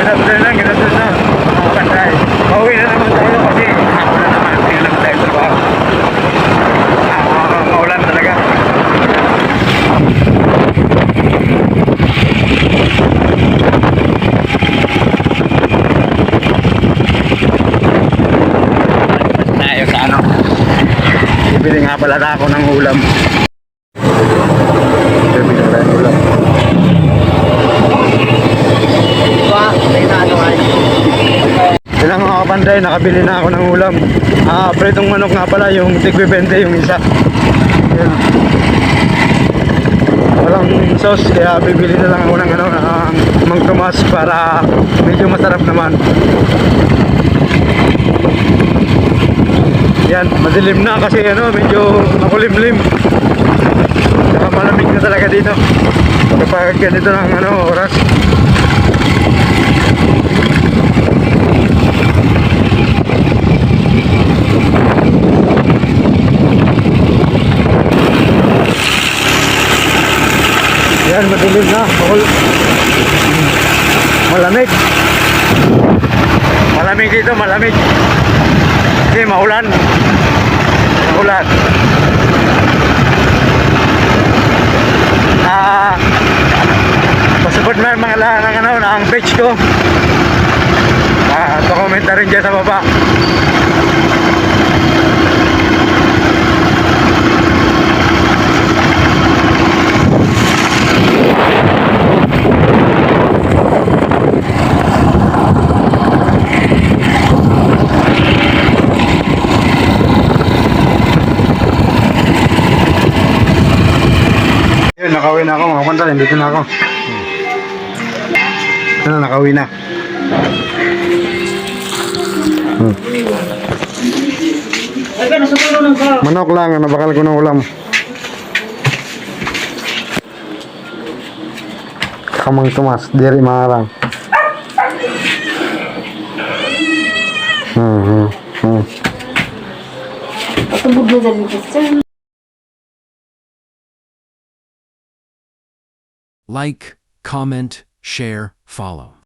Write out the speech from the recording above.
Ganun na. Mga katay. Pauwi na naman tayo kasi hapon na naman. Hindi na naman tayo trabaho. Maulan talaga. Tayo sa ano. Bibili nga pala ako ng ulam. Bibili na tayo ng ulam. Ilang mga kapanday, nakabili na ako ng ulam. Pritong manok nga pala, yung tig-20 yung isa. Ayan. Walang sauce, kaya bibili na lang ako ng Mang Tomas para medyo masarap naman. Yan, madilim na kasi medyo makulimlim. Saka malamig na talaga dito kapag ganito ng oras. Yan, madilim na. Malamig. Malamig dito, malamig. Kasi maulan. Maulan. Pasuport na mga ang page ko. Pa-comment na rin dyan sa baba. Yun, nakauwi na ako mga kapantal, dito na ako. Nakauwi na. Manok lang, nabakal ko ng ulam. Kamang Tomas, diri marang. Tubog na dyan dito, sir. Like, comment, share, follow.